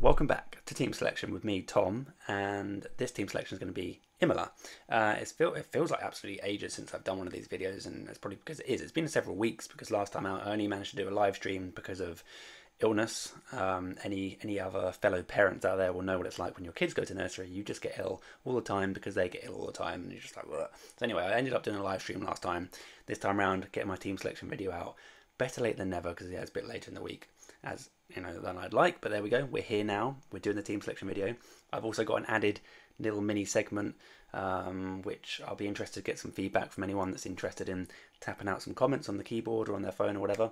Welcome back to Team Selection with me, Tom, and this team selection is going to be Imola. It feels like absolutely ages since I've done one of these videos, and it's probably because it is. It's been several weeks because last time out I only managed to do a live stream because of illness. Any other fellow parents out there will know what it's like when your kids go to nursery. You just get ill all the time because they get ill all the time, and you're just like, ugh. So anyway, I ended up doing a live stream last time. This time around, getting my team selection video out. Better late than never because yeah, it's a bit later in the week, as you know, than I'd like. But there we go. We're here now. We're doing the team selection video. I've also got an added little mini segment, which I'll be interested to get some feedback from anyone that's interested in tapping out some comments on the keyboard or on their phone or whatever.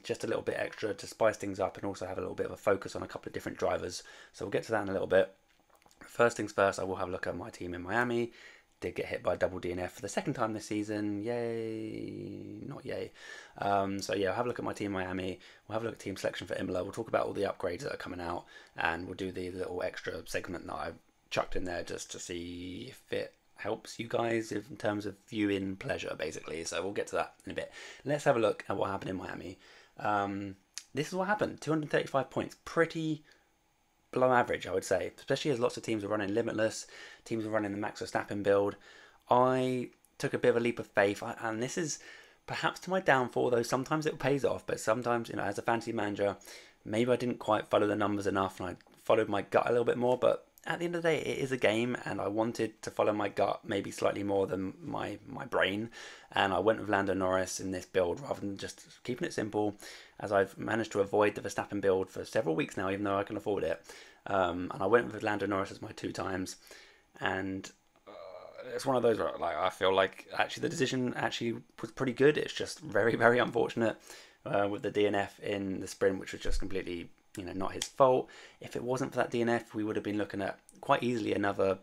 Just a little bit extra to spice things up and also have a little bit of a focus on a couple of different drivers. So we'll get to that in a little bit. First things first, I will have a look at my team in Miami. Did get hit by double DNF for the second time this season. Yay, not yay. So yeah, I'll have a look at my team Miami. We'll have a look at team selection for Imola. We'll talk about all the upgrades that are coming out, and we'll do the little extra segment that I've chucked in there just to see if it helps you guys in terms of viewing pleasure, basically. So we'll get to that in a bit. Let's have a look at what happened in Miami. This is what happened. 235 points. Pretty below average, I would say, especially as lots of teams are running Limitless, teams are running the Max Verstappen build. I took a bit of a leap of faith, and this is perhaps to my downfall, though sometimes it pays off, but sometimes, you know, as a fantasy manager, maybe I didn't quite follow the numbers enough, and I followed my gut a little bit more, but at the end of the day, it is a game, and I wanted to follow my gut maybe slightly more than my brain, and I went with Lando Norris in this build rather than just keeping it simple, as I've managed to avoid the Verstappen build for several weeks now, even though I can afford it. And I went with Lando Norris as my 2 times, and it's one of those where like I feel like actually the decision actually was pretty good. It's just very, very unfortunate with the DNF in the sprint, which was just completely, you know, not his fault. If it wasn't for that DNF, we would have been looking at quite easily another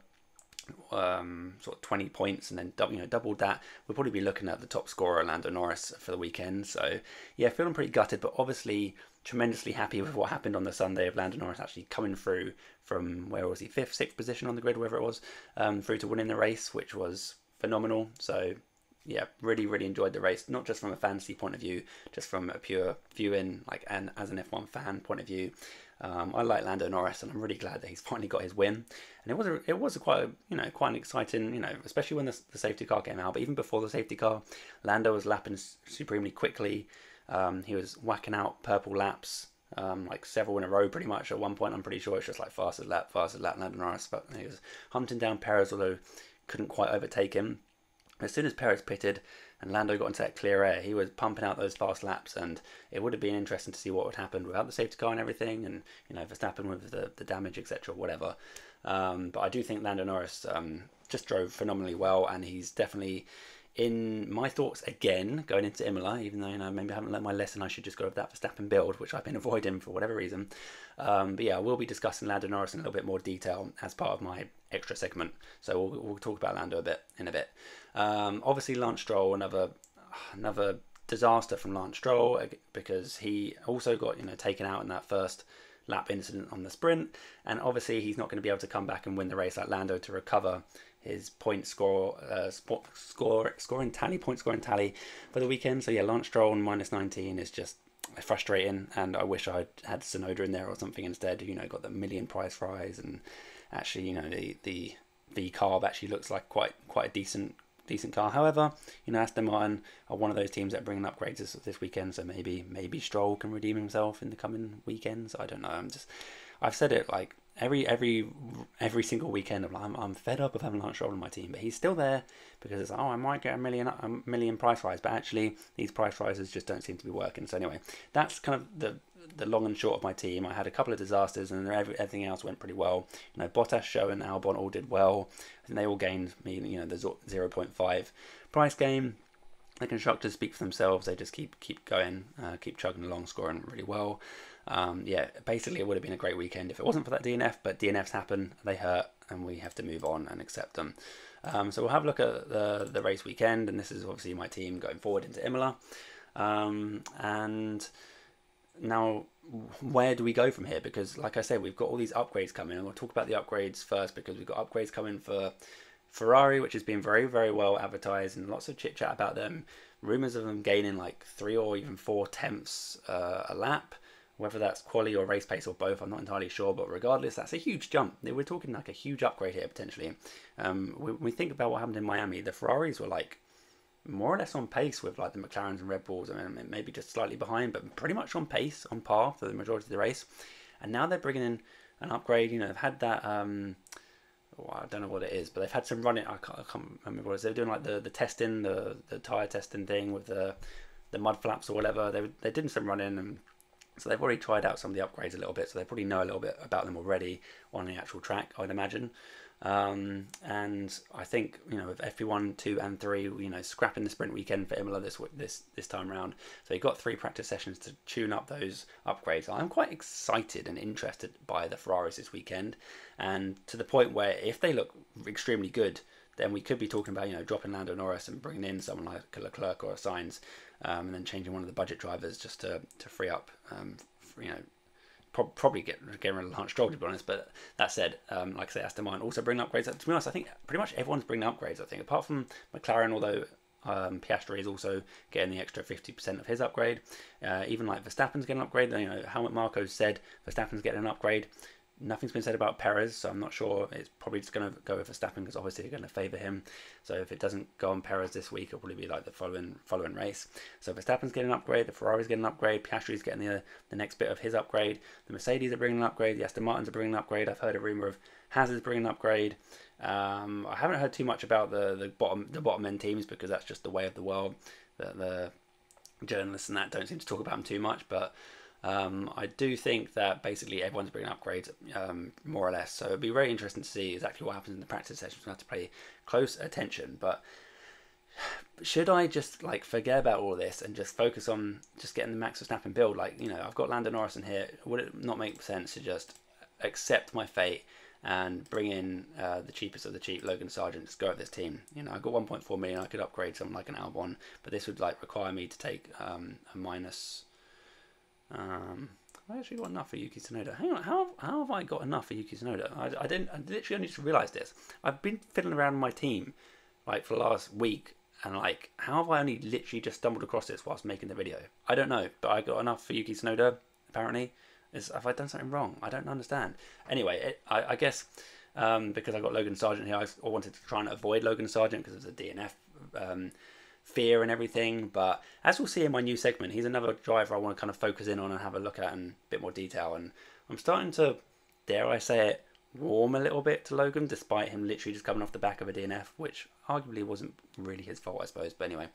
sort of 20 points, and then doubled that. We'll probably be looking at the top scorer, Lando Norris, for the weekend. So yeah, feeling pretty gutted, but obviously tremendously happy with what happened on the Sunday of Lando Norris actually coming through from, where was he, 5th, 6th position on the grid, wherever it was, through to winning the race, which was phenomenal. So yeah, really, really enjoyed the race, not just from a fantasy point of view, just from a pure viewing, like, and as an F1 fan point of view. I like Lando Norris, and I'm really glad that he's finally got his win. And it was quite an exciting, especially when the safety car came out. But even before the safety car, Lando was lapping supremely quickly. He was whacking out purple laps, like several in a row pretty much. At one point, I'm pretty sure it's just like fastest lap, Lando Norris. But he was hunting down Perez, although couldn't quite overtake him. As soon as Perez pitted and Lando got into that clear air, he was pumping out those fast laps, and it would have been interesting to see what would happen without the safety car and everything, and Verstappen with the damage, etc., whatever. But I do think Lando Norris just drove phenomenally well, and he's definitely in my thoughts again going into Imola, even though maybe I haven't learned my lesson. I should just go with that Verstappen build, which I've been avoiding for whatever reason. But yeah, we'll be discussing Lando Norris in a little bit more detail as part of my extra segment. So we'll talk about Lando in a bit. Obviously, Lance Stroll, another disaster from Lance Stroll, because he also got taken out in that first lap incident on the sprint, and obviously he's not going to be able to come back and win the race like Lando to recover his point scoring tally for the weekend. So yeah, Lance Stroll on -19 is just frustrating, and I wish I had Tsunoda in there or something instead. Got the million prize rise, and actually the V-carb actually looks like quite a decent car. However, Aston Martin are one of those teams that are bringing upgrades this weekend, so maybe Stroll can redeem himself in the coming weekends. I don't know. I've said it like every single weekend. I'm fed up of having Lance Stroll on my team, but he's still there because it's I might get a million price rise, but actually these price rises just don't seem to be working. So anyway, that's kind of the long and short of my team. I had a couple of disasters, and everything else went pretty well. Bottas, Show, and Albon all did well. I think they all gained me, the 0.5 price game. The constructors speak for themselves. They just keep going, keep chugging along, scoring really well. Yeah, basically it would have been a great weekend if it wasn't for that DNF, but DNFs happen, they hurt, and we have to move on and accept them. So we'll have a look at the race weekend, and this is obviously my team going forward into Imola. And now, where do we go from here? Because like I said, we've got all these upgrades coming, and we'll talk about the upgrades first, because we've got upgrades coming for Ferrari, which has been very, very well advertised, and lots of chit chat about them. Rumours of them gaining like 3 or even 4 tenths a lap, Whether that's quali or race pace or both, I'm not entirely sure. But regardless, that's a huge jump. We're talking like a huge upgrade here potentially. When we think about what happened in Miami, the Ferraris were like more or less on pace with like the McLarens and Red Bulls. I mean, maybe just slightly behind, but pretty much on pace, on par for the majority of the race. And now they're bringing in an upgrade. You know, they've had that. I don't know what it is, but they've had some running. I can't remember what it is. They're doing like the testing, the tire testing thing with the mud flaps or whatever. They did some running, and so they've already tried out some of the upgrades a little bit. So they probably know a little bit about them already on the actual track, I'd imagine. And I think, you know, with FP1, 2 and 3, you know, scrapping the sprint weekend for Imola this time around, so you got 3 practice sessions to tune up those upgrades. I'm quite excited and interested by the Ferraris this weekend, and to the point where if they look extremely good, then we could be talking about, you know, dropping Lando Norris and bringing in someone like a Leclerc or a Sainz, and then changing one of the budget drivers just to free up, you know, probably getting rid of Lance Stroll, to be honest. But that said, like I say, Aston Martin also bring upgrades. To be honest, I think pretty much everyone's bringing upgrades. I think apart from McLaren, although Piastri is also getting the extra 50% of his upgrade. Even like Verstappen's getting an upgrade. You know, Helmut Marko said Verstappen's getting an upgrade. Nothing's been said about Perez, so I'm not sure. It's probably just going to go with Verstappen because obviously they're going to favour him. So if it doesn't go on Perez this week, it'll probably be like the following race. So Verstappen's getting an upgrade, the Ferrari's getting an upgrade, Piastri's getting the next bit of his upgrade. The Mercedes are bringing an upgrade, the Aston Martins are bringing an upgrade. I've heard a rumour of Hazard's bringing an upgrade. I haven't heard too much about the bottom end teams because that's just the way of the world. The journalists and that don't seem to talk about them too much, but I do think that basically everyone's bringing upgrades, more or less. So it'd be very interesting to see exactly what happens in the practice sessions. We have to pay close attention. But should I just like forget about all this and just focus on just getting the Max Verstappen build? Like, you know, I've got Lando Norris in here. Would it not make sense to just accept my fate and bring in the cheapest of the cheap, Logan Sargeant, just go at this team? You know, I got 1.4 million. I could upgrade someone like an Albon, but this would like require me to take a minus. I actually got enough for Yuki Tsunoda. Hang on, how have I got enough for Yuki Tsunoda? I literally only just realised this. I've been fiddling around with my team like for the last week, and like, how have I only literally just stumbled across this whilst making the video? I don't know, but I got enough for Yuki Tsunoda, apparently. Have I done something wrong? I don't understand. Anyway, I guess because I got Logan Sargeant here, I wanted to try and avoid Logan Sargeant because of the DNF fear and everything. But as we'll see in my new segment, he's another driver I want to kind of focus in on and have a look at in a bit more detail. And I'm starting to, dare I say it, warm a little bit to Logan, despite him literally just coming off the back of a DNF, which arguably wasn't really his fault, I suppose. But anyway,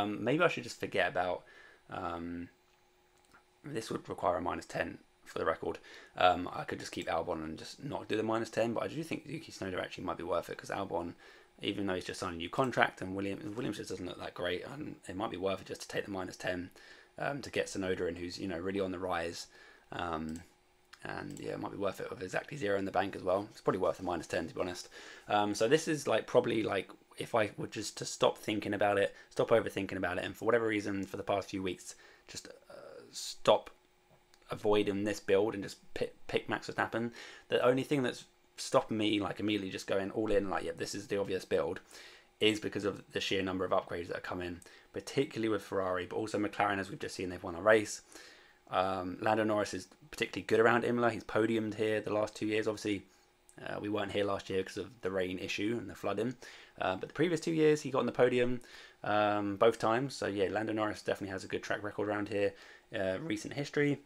maybe I should just forget about this. Would require a minus 10 for the record. I could just keep Albon and just not do the minus 10, but I do think Yuki Tsunoda actually might be worth it because Albon, even though he's just signed a new contract and Williams just doesn't look that great, and it might be worth it just to take the minus 10 to get Tsunoda in, who's, you know, really on the rise. And yeah, it might be worth it with exactly 0 in the bank as well. It's probably worth the minus 10, to be honest. So this is like probably like if I were just to stop thinking about it, stop overthinking about it, and for whatever reason for the past few weeks just stop avoiding this build and just pick Max Verstappen. The only thing that's stopping me like immediately just going all in like, yeah, this is the obvious build, is because of the sheer number of upgrades that are coming, particularly with Ferrari, but also McLaren, as we've just seen, they've won a race. Lando Norris is particularly good around Imola. He's podiumed here the last 2 years. Obviously, we weren't here last year because of the rain issue and the flooding, but the previous 2 years he got on the podium both times. So yeah, Lando Norris definitely has a good track record around here, recent history.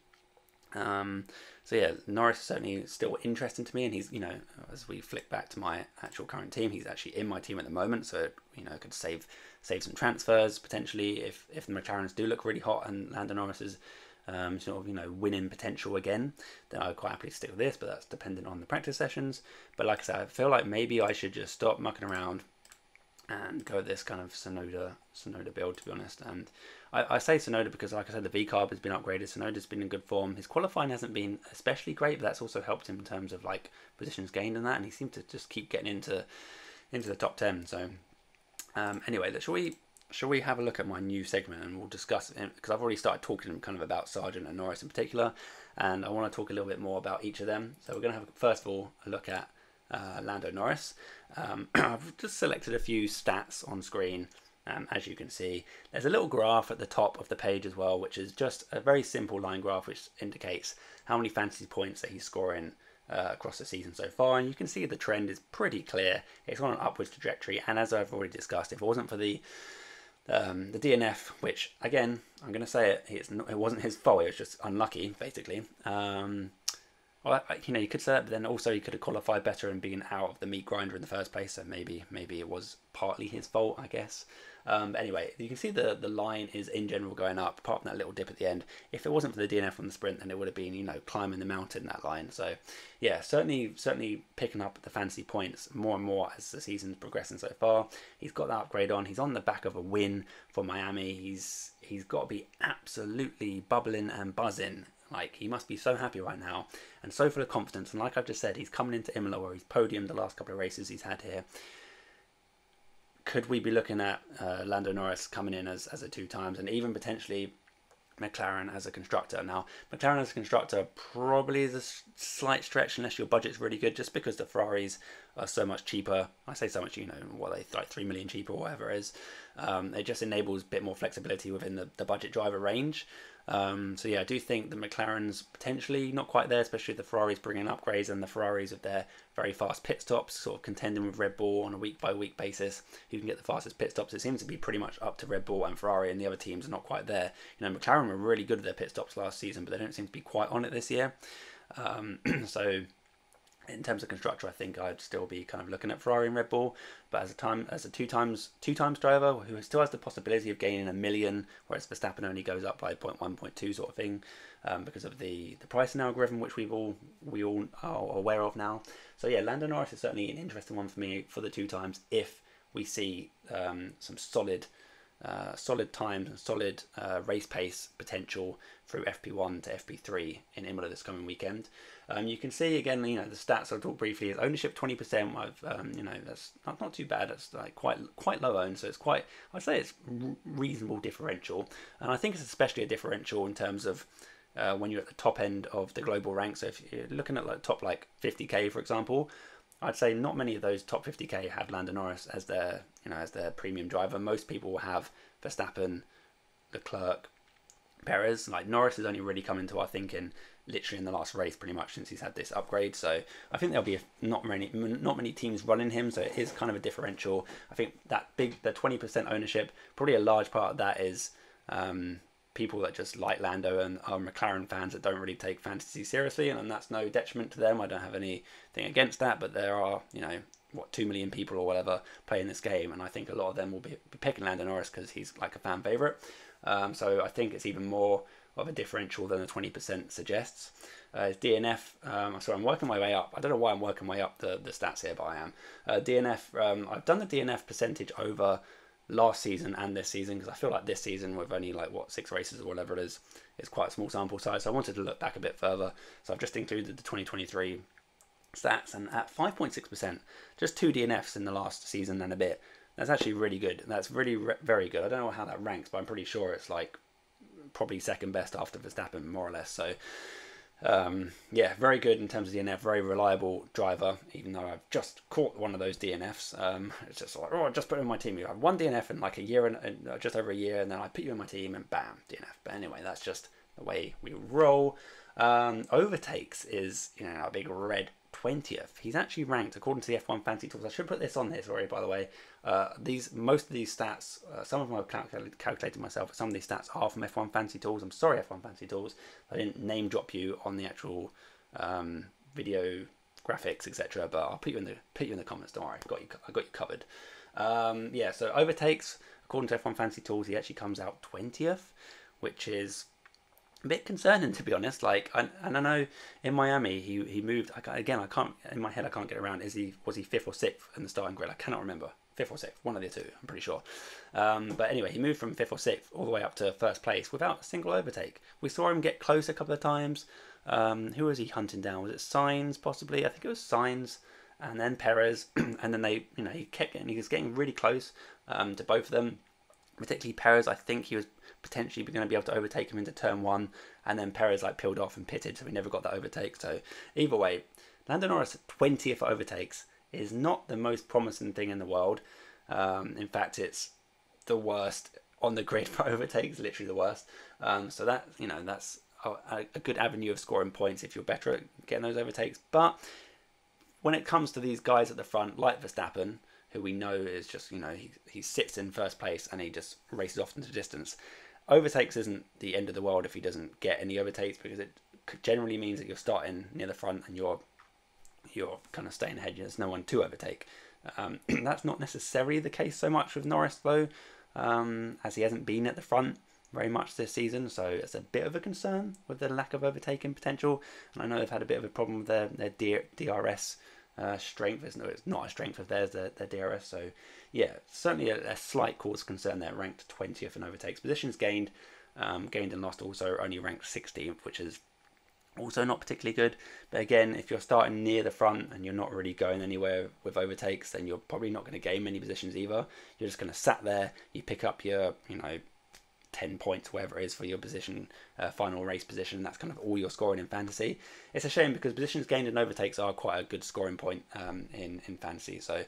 So yeah, Norris is certainly still interesting to me, and he's, you know, as we flick back to my actual current team, he's actually in my team at the moment, so, you know, could save some transfers potentially if the McLarens do look really hot and Lando Norris is sort of, you know, winning potential again, then I'd quite happily stick with this, but that's dependent on the practice sessions. But like I said, I feel like maybe I should just stop mucking around and go with this kind of Tsunoda build, to be honest. And I say Tsunoda because, like I said, the V-carb has been upgraded. Tsunoda's been in good form. His qualifying hasn't been especially great, but that's also helped him in terms of like positions gained and that. And he seemed to just keep getting into the top 10. So anyway, shall we have a look at my new segment and we'll discuss it, because I've already started talking kind of about Sargeant and Norris in particular, and I want to talk a little bit more about each of them. So we're going to have first of all a look at Lando Norris. I've just selected a few stats on screen as you can see. There's a little graph at the top of the page as well, which is just a very simple line graph which indicates how many fantasy points that he's scoring across the season so far, and you can see the trend is pretty clear. It's on an upwards trajectory, and as I've already discussed, if it wasn't for the DNF, which again, I'm going to say it wasn't his fault, it was just unlucky, basically. Well, you know, you could say that, but then also he could have qualified better and been out of the meat grinder in the first place, so maybe it was partly his fault, I guess. But anyway, you can see the line is in general going up, apart from that little dip at the end. If it wasn't for the DNF on the sprint, then it would have been, you know, climbing the mountain, that line. So yeah, certainly picking up the fantasy points more and more as the season's progressing so far. He's got that upgrade on. He's on the back of a win for Miami. He's got to be absolutely bubbling and buzzing. Like, he must be so happy right now and so full of confidence. And like I've just said, he's coming into Imola where he's podiumed the last couple of races he's had here. Could we be looking at Lando Norris coming in as a 2 times, and even potentially McLaren as a constructor? Now, McLaren as a constructor probably is a slight stretch unless your budget's really good, just because the Ferraris are so much cheaper. I say so much, you know, what they like 3 million cheaper or whatever it is. It just enables a bit more flexibility within the budget driver range. So yeah, I do think the McLaren's potentially not quite there, especially with the Ferraris bringing upgrades, and the Ferraris with their very fast pit stops, sort of contending with Red Bull on a week-by-week basis. Who can get the fastest pit stops? It seems to be pretty much up to Red Bull and Ferrari, and the other teams are not quite there. You know, McLaren were really good at their pit stops last season, but they don't seem to be quite on it this year. So in terms of constructor, I think I'd still be kind of looking at Ferrari and Red Bull. But as a two times driver who still has the possibility of gaining 1 million, whereas Verstappen only goes up by 0.1, 0.2 sort of thing, because of the pricing algorithm, which we all are aware of now. So yeah, Lando Norris is certainly an interesting one for me for the 2 times if we see some solid times and solid race pace potential through FP1 to FP3 in Imola this coming weekend. You can see again, you know, the stats I'll talk briefly is ownership 20%. I've you know, that's not too bad. That's like quite low owned, so it's quite, I'd say it's reasonable differential, and I think it's especially a differential in terms of when you're at the top end of the global rank. So if you're looking at like top like 50k for example, I'd say not many of those top 50k have Lando Norris as their, you know, as their premium driver. Most people will have Verstappen, Leclerc, Perez. Like, Norris has only really come into our thinking literally in the last race, pretty much, since he's had this upgrade. So I think there'll be not many teams running him. So it is kind of a differential. I think that the 20% ownership, probably a large part of that is people that just like Lando and are McLaren fans that don't really take fantasy seriously, and that's no detriment to them. I don't have anything against that, but there are, you know, 2 million people or whatever playing this game, and I think a lot of them will be picking Lando Norris because he's like a fan favourite. So I think it's even more of a differential than the 20% suggests. His DNF, sorry, I'm working my way up. I don't know why I'm working my way up the stats here, but I am. DNF, I've done the DNF percentage over last season and this season, because I feel like this season, with only like 6 races or whatever it is, it's quite a small sample size. So I wanted to look back a bit further. So I've just included the 2023 stats, and at 5.6%, just 2 DNFs in the last season and a bit. That's actually really good. That's really very good. I don't know how that ranks, but I'm pretty sure it's like probably second best after Verstappen, more or less. So yeah, very good in terms of DNF, very reliable driver, even though I've just caught one of those DNFs. It's just like, oh, I just put it in my team. You have 1 DNF in like a year, and just over a year, and then I put you in my team and bam, DNF. But anyway, that's just the way we roll. Overtakes is, you know, a big red 20th. He's actually ranked according to the F1 Fantasy Tools. I should put this on here, sorry, by the way. Most of these stats, some of them I've calculated myself, but some of these stats are from F1 Fantasy Tools. I'm sorry, F1 Fantasy Tools, I didn't name drop you on the actual video graphics, etc. But I'll put you in the comments. Don't worry, I got you covered. Yeah, so overtakes according to F1 Fantasy Tools, he actually comes out 20th, which is a bit concerning, to be honest. Like, and I know in Miami he moved. I can't, in my head I can't get around. Was he 5th or 6th in the starting grid? I cannot remember. 5th or 6th, one of the two, I'm pretty sure. But anyway, he moved from 5th or 6th all the way up to 1st place without a single overtake. We saw him get close a couple of times. Who was he hunting down? Was it Sainz possibly? I think it was Sainz, and then Perez, and then he was getting really close to both of them. Particularly Perez, I think he was potentially going to be able to overtake him into turn 1, and then Perez like peeled off and pitted, so we never got that overtake. So either way, Lando Norris 20th overtakes is not the most promising thing in the world. In fact, it's the worst on the grid for overtakes, literally the worst. So that, you know, that's a good avenue of scoring points if you're better at getting those overtakes. But when it comes to these guys at the front, like Verstappen, who we know is just, you know, he sits in first place and he just races off into the distance. Overtakes isn't the end of the world if he doesn't get any overtakes, because it generally means that you're starting near the front and you're kind of staying ahead. There's no one to overtake. That's not necessarily the case so much with Norris though, as he hasn't been at the front very much this season, so it's a bit of a concern with the lack of overtaking potential. And I know they've had a bit of a problem with their DRS strength. It's not a strength of theirs, their DRS. So yeah, certainly a slight cause of concern there. Ranked 20th in overtakes. Positions gained and lost also only ranked 16th, which is also not particularly good. But again, if you're starting near the front and you're not really going anywhere with overtakes, then you're probably not going to gain many positions either. You're just going to sat there. You pick up your 10 points, whatever it is, for your position, final race position. That's kind of all you're scoring in fantasy. It's a shame because positions gained and overtakes are quite a good scoring point in fantasy. So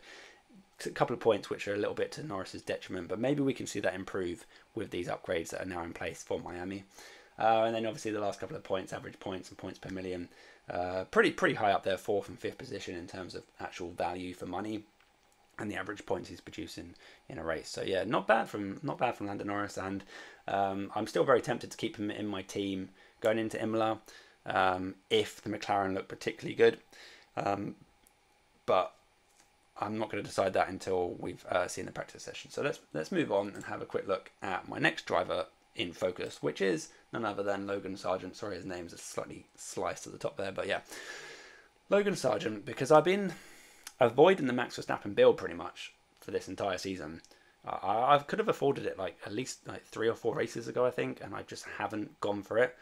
a couple of points which are a little bit to Norris's detriment, but maybe we can see that improve with these upgrades that are now in place for Miami. And then obviously the last couple of points, average points and points per million, pretty high up there, 4th and 5th position in terms of actual value for money, and the average points he's producing in a race. So yeah, not bad from Lando Norris, and I'm still very tempted to keep him in my team going into Imola if the McLaren look particularly good, but I'm not going to decide that until we've seen the practice session. So let's move on and have a quick look at my next driver in focus, which is none other than Logan Sargeant. Sorry, his name's slightly sliced at the top there, but yeah, Logan Sargeant, because I've been avoiding the Max Verstappen build pretty much for this entire season. I could have afforded it at least 3 or 4 races ago, I think, and I just haven't gone for it.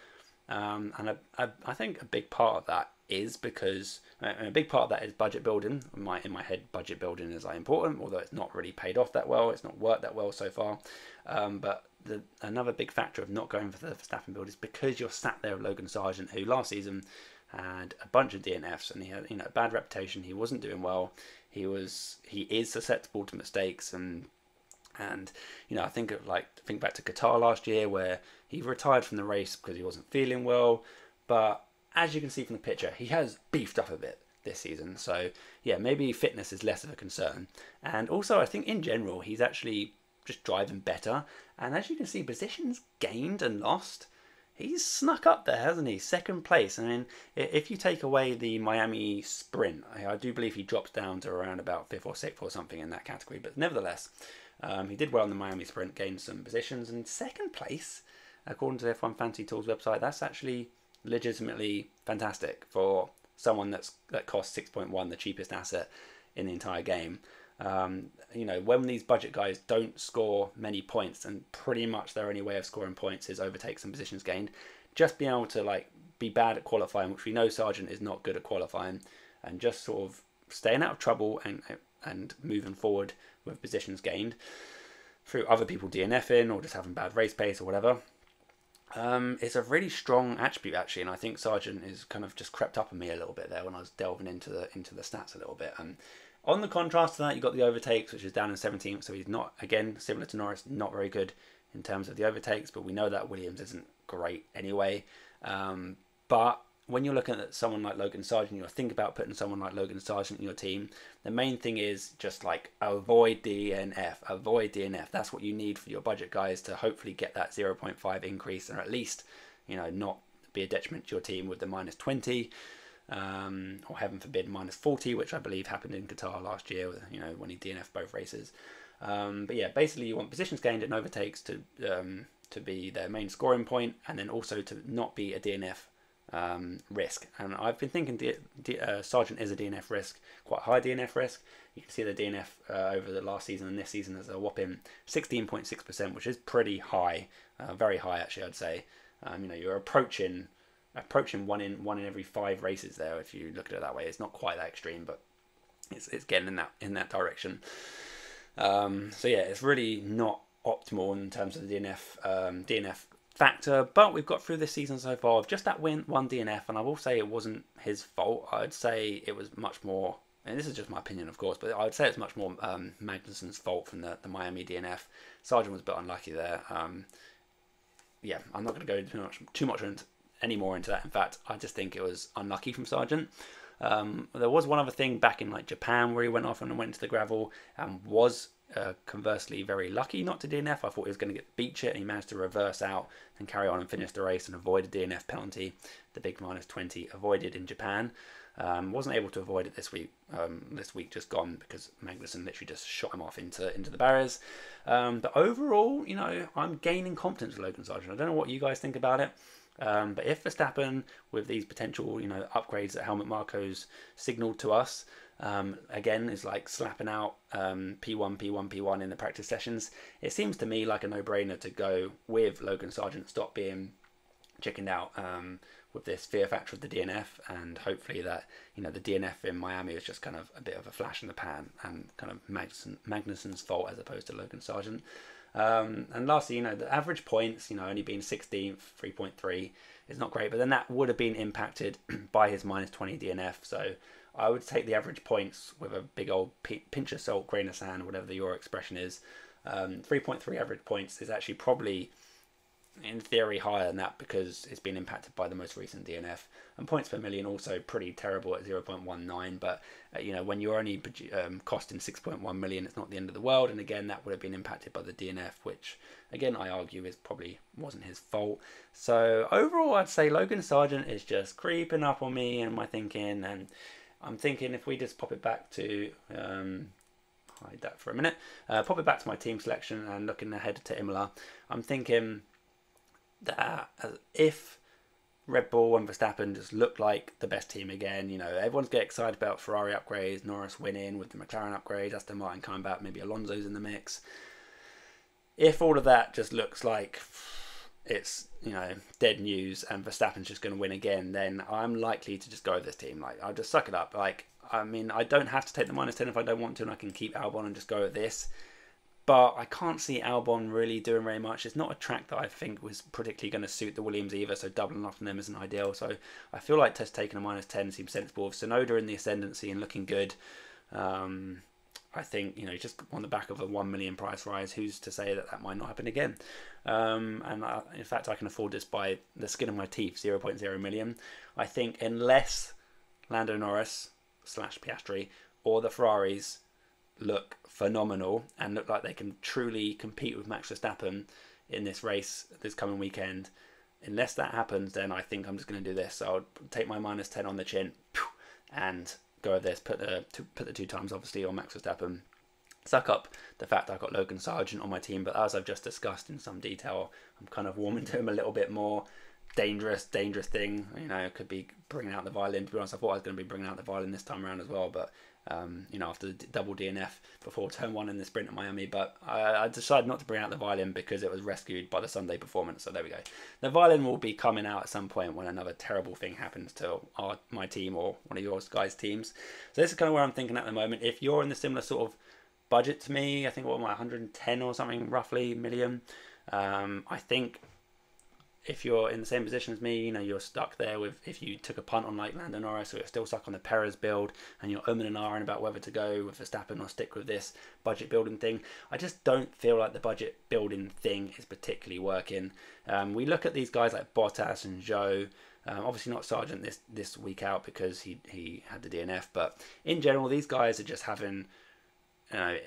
And I think a big part of that is because a big part of that is budget building. In my head, budget building is important, although it's not really paid off that well. It's not worked that well so far. But another big factor of not going for the Verstappen build is because you're sat there with Logan Sargeant, who last season had a bunch of DNFs and he had a bad reputation. He wasn't doing well. He is susceptible to mistakes, and I think back to Qatar last year where he retired from the race because he wasn't feeling well. But as you can see from the picture, he has beefed up a bit this season. So yeah, maybe fitness is less of a concern. And also I think in general he's actually just driving better. And as you can see, positions gained and lost, he's snuck up there, hasn't he? 2nd place. I mean, if you take away the Miami sprint, I do believe he drops down to around about 5th or 6th or something in that category. But nevertheless, he did well in the Miami sprint, gained some positions. And 2nd place, according to the F1 Fantasy Tools website, that's actually legitimately fantastic for someone that costs 6.1, the cheapest asset in the entire game. When these budget guys don't score many points, and pretty much their only way of scoring points is overtakes and positions gained, just being able to be bad at qualifying, which we know Sargeant is not good at qualifying, and just sort of staying out of trouble and moving forward with positions gained through other people DNFing or just having bad race pace or whatever. It's a really strong attribute actually, and I think Sargeant is kind of just crept up on me a little bit there when I was delving into the stats a little bit. And on the contrast to that, you've got the overtakes, which is down in 17th, so he's not, again, similar to Norris, not very good in terms of the overtakes, but we know that Williams isn't great anyway. But when you're looking at someone like Logan Sargeant, you think about putting someone like Logan Sargeant in your team, the main thing is just avoid DNF, avoid DNF. That's what you need for your budget guys to hopefully get that 0.5 increase, or at least, not be a detriment to your team with the -20. Or heaven forbid -40, which I believe happened in Qatar last year, when he DNF'd both races. But yeah, basically you want positions gained and overtakes to be their main scoring point, and then also to not be a DNF risk. And I've been thinking Sargeant is a DNF risk, quite high DNF risk. You can see the DNF over the last season and this season is a whopping 16.6%, which is pretty high, very high actually, I'd say. You're approaching one in every 5 races there, if you look at it that way. It's not quite that extreme, but it's getting in that direction. So yeah, it's really not optimal in terms of the DNF factor, but we've got through this season so far with just that one DNF, and I will say it wasn't his fault. I'd say it was much more and this is just my opinion, of course, but I would say it's much more Magnussen's fault from the Miami DNF. Sargeant was a bit unlucky there. Yeah, I'm not going to go too much any more into that. In fact, I just think it was unlucky from Sargeant. There was one other thing back in like Japan where he went off and went into the gravel and was conversely very lucky not to DNF. I thought he was going to get beach it, and he managed to reverse out and carry on and finish the race and avoid a DNF penalty. The big -20 avoided in Japan. Wasn't able to avoid it this week. This week just gone because Magnussen literally just shot him off into the barriers. But overall, you know, I'm gaining confidence with Logan Sargeant. I don't know what you guys think about it. But if Verstappen, with these potential, you know, upgrades that Helmut Marko's signalled to us, again, is like slapping out P1, P1, P1 in the practice sessions, it seems to me like a no-brainer to go with Logan Sargeant, stop being chickened out with this fear factor of the DNF, and hopefully that, you know, the DNF in Miami is just kind of a bit of a flash in the pan and kind of Magnussen's fault as opposed to Logan Sargeant. And lastly, you know, the average points, you know, only being 16th, 3.3 is not great, but then that would have been impacted by his -20 DNF. So I would take the average points with a big old pinch of salt, grain of sand, whatever your expression is. 3.3 average points is actually probably, in theory, higher than that because it's been impacted by the most recent DNF. And points per million also pretty terrible at 0.19, but you know, when you're only costing 6.1 million, it's not the end of the world. And again, that would have been impacted by the DNF, which again I argue is probably wasn't his fault. So overall, I'd say Logan Sargeant is just creeping up on me and my thinking, and I'm thinking if we just pop it back to hide that for a minute, pop it back to my team selection and looking ahead to Imola, I'm thinking that if Red Bull and Verstappen just look like the best team again, you know, everyone's getting excited about Ferrari upgrades, Norris winning with the McLaren upgrade, Aston Martin coming back, maybe Alonso's in the mix. If all of that just looks like it's, you know, dead news and Verstappen's just going to win again, then I'm likely to just go with this team. Like, I'll just suck it up. Like, I mean, I don't have to take the -10 if I don't want to, and I can keep Albon and just go with this. But I can't see Albon really doing very much. It's not a track that I think was particularly going to suit the Williams either, so doubling off on them isn't ideal. So I feel like just taking a -10 seems sensible. With Tsunoda in the ascendancy and looking good, I think, you know, just on the back of a 1 million price rise, who's to say that that might not happen again? In fact, I can afford this by the skin of my teeth, 0.0 million. I think unless Lando Norris / Piastri or the Ferraris look phenomenal and look like they can truly compete with Max Verstappen in this race this coming weekend, unless that happens, then I think I'm just going to do this. So I'll take my -10 on the chin and go with this, put the 2 times obviously on Max Verstappen, suck up the fact that I've got Logan Sargeant on my team, but as I've just discussed in some detail, I'm kind of warming to him a little bit more. Dangerous thing, you know, could be bringing out the violin. To be honest, I thought I was going to be bringing out the violin this time around as well, but you know, after the double DNF before turn 1 in the sprint at Miami, but I decided not to bring out the violin because it was rescued by the Sunday performance. So there we go. The violin will be coming out at some point when another terrible thing happens to my team or one of your guys' teams. So this is kind of where I'm thinking at the moment. If you're in the similar sort of budget to me, I think what am I, 110 or something roughly million. I think if you're in the same position as me, you know, you're stuck there with, if you took a punt on like Lando Norris, or you're still stuck on the Perez build and you're umming and ahhing about whether to go with Verstappen or stick with this budget building thing. I just don't feel like the budget building thing is particularly working. We look at these guys like Bottas and Zhou, obviously not Sargeant this week out because he had the DNF, but in general, these guys are just having, you know,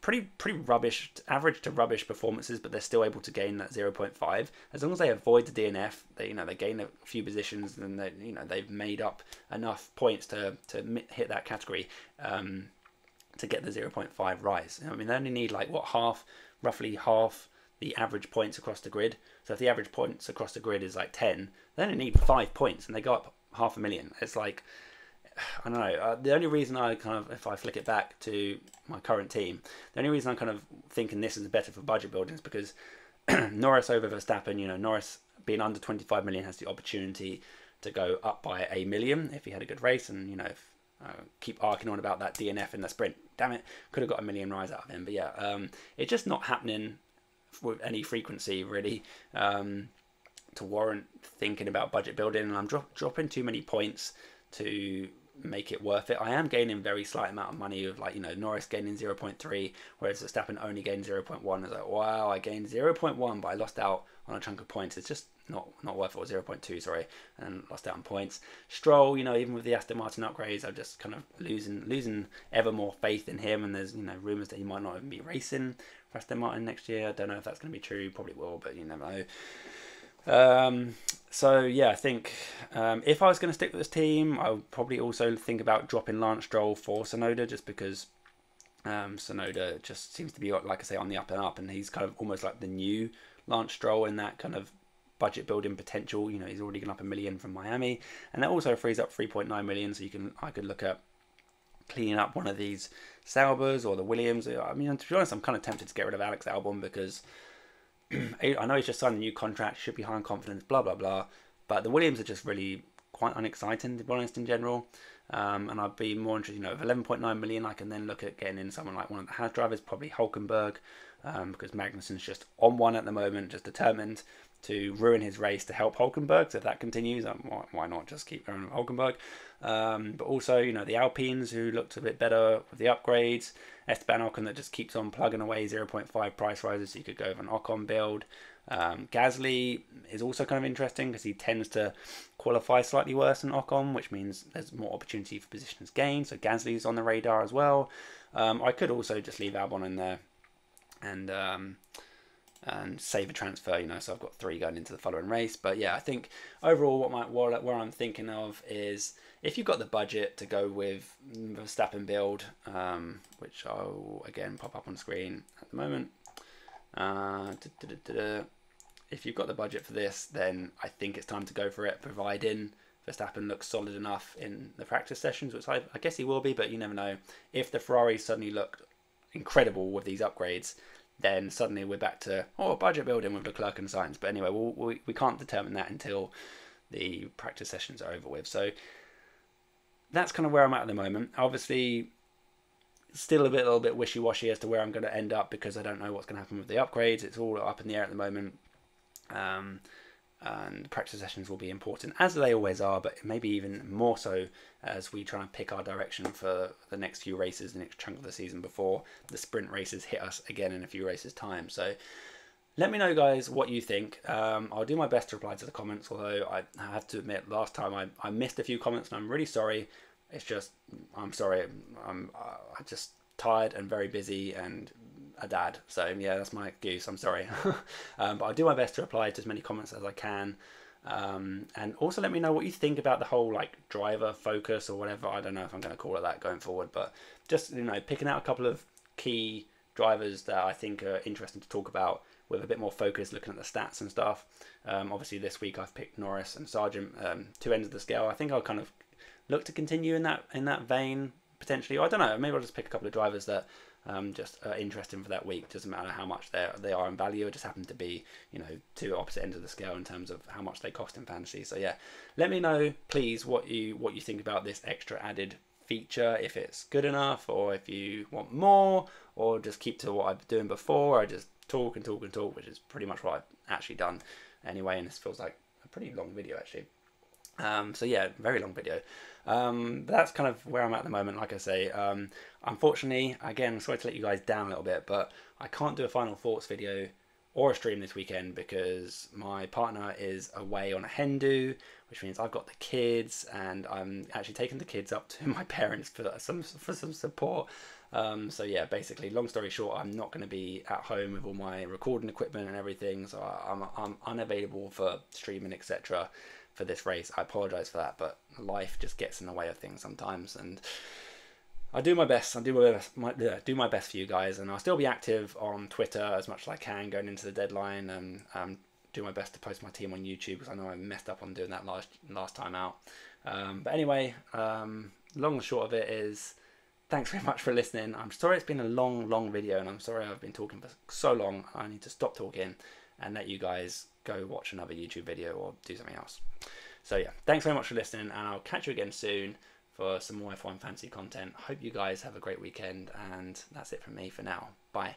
pretty rubbish, average to rubbish performances, but they're still able to gain that 0.5 as long as they avoid the DNF. They gain a few positions, and they've made up enough points to hit that category to get the 0.5 rise. I mean, they only need like roughly half the average points across the grid. So if the average points across the grid is like 10, they only need 5 points, and they go up 500,000. It's like, I don't know. The only reason I kind of, if I flick it back to my current team, the only reason I'm kind of thinking this is better for budget building is because Norris over Verstappen, you know, Norris being under 25 million has the opportunity to go up by 1 million if he had a good race, and, you know, if, keep arcing on about that DNF in the sprint. Damn it, could have got 1 million rise out of him. But yeah, it's just not happening with any frequency really to warrant thinking about budget building, and I'm dropping too many points to make it worth it. I am gaining very slight amount of money with, like, you know, Norris gaining 0.3, whereas Verstappen only gained 0.1. It's like, wow, I gained 0.1, but I lost out on a chunk of points. It's just not worth it. Or 0.2, sorry, and lost out on points. Stroll, you know, even with the Aston Martin upgrades, I'm just kind of losing ever more faith in him, and there's, you know, rumours that he might not even be racing for Aston Martin next year. I don't know if that's going to be true, probably will, but you never know. So yeah, I think if I was going to stick with this team, I would probably also think about dropping Lance Stroll for Tsunoda, just because Tsunoda just seems to be, like I say, on the up and up, and he's kind of almost like the new Lance Stroll in that kind of budget building potential. You know, he's already gone up $1 million from Miami, and that also frees up 3.9 million. So I could look at cleaning up one of these Saubers or the Williams. I mean, to be honest, I'm kind of tempted to get rid of Alex Albon, because I know he's just signed a new contract, should be high on confidence, blah, blah, blah. But the Williams are just really quite unexciting, to be honest, in general. And I'd be more interested, you know, if 11.9 million, I can then look at getting in someone like one of the Haas drivers, probably Hulkenberg, because Magnussen's just on one at the moment, just determined to ruin his race to help Hulkenberg. So if that continues, why not just keep going with Hulkenberg? But also, you know, the Alpines, who looked a bit better with the upgrades. Esteban Ocon, that just keeps on plugging away, 0.5 price rises, so you could go with an Ocon build. Gasly is also kind of interesting, because he tends to qualify slightly worse than Ocon, which means there's more opportunity for positions gained. So Gasly's on the radar as well. I could also just leave Albon in there and save a transfer, you know, so I've got 3 going into the following race. But yeah, I think overall what I'm thinking of is, if you've got the budget to go with Verstappen build, which I'll again pop up on screen at the moment, if you've got the budget for this, then I think it's time to go for it, providing Verstappen looks solid enough in the practice sessions, which I guess he will be, but you never know. If the Ferraris suddenly look incredible with these upgrades, then suddenly we're back to budget building with Leclerc and Sainz. But anyway, we can't determine that until the practice sessions are over with. So that's kind of where I'm at the moment. Obviously, still a little bit wishy-washy as to where I'm going to end up, because I don't know what's going to happen with the upgrades. It's all up in the air at the moment. And practice sessions will be important, as they always are, but maybe even more so as we try and pick our direction for the next few races, the next chunk of the season, before the sprint races hit us again in a few races' time. So let me know, guys, what you think. I'll do my best to reply to the comments, although I have to admit, last time I missed a few comments, and I'm really sorry. It's just, I'm sorry, I'm just tired and very busy and a dad. So yeah, that's my excuse, I'm sorry. But I'll do my best to reply to as many comments as I can. And also let me know what you think about the whole, like, driver focus or whatever. I don't know if I'm going to call it that going forward, but just, you know, picking out a couple of key drivers that I think are interesting to talk about with a bit more focus, looking at the stats and stuff. Obviously this week I've picked Norris and Sargeant, 2 ends of the scale. I think I'll kind of look to continue in that vein potentially. Or I don't know, maybe I'll just pick a couple of drivers that just interesting for that week. Doesn't matter how much they are in value. It just happen to be, you know, 2 opposite ends of the scale in terms of how much they cost in fantasy. So yeah, let me know, please, what you think about this extra added feature, if it's good enough, or if you want more, or just keep to what I've been doing before. I just talk and talk and talk, which is pretty much what I've actually done anyway. And this feels like a pretty long video actually. So yeah, very long video. But that's kind of where I'm at the moment. Like I say, unfortunately, again, sorry to let you guys down a little bit, but I can't do a final thoughts video or a stream this weekend because my partner is away on a hen do, which means I've got the kids, and I'm actually taking the kids up to my parents for some support. So yeah, basically, long story short, I'm not going to be at home with all my recording equipment and everything, so I'm unavailable for streaming, etc. for this race. I apologise for that, but life just gets in the way of things sometimes, and I do my best. I do my best for you guys, and I'll still be active on Twitter as much as I can going into the deadline, and do my best to post my team on YouTube, because I know I messed up on doing that last time out. But anyway, long and short of it is, thanks very much for listening. I'm sorry it's been a long video, and I'm sorry I've been talking for so long. I need to stop talking and let you guys go watch another YouTube video or do something else. So yeah, thanks very much for listening, and I'll catch you again soon for some more F1 fantasy content. Hope you guys have a great weekend, and that's it from me for now. Bye.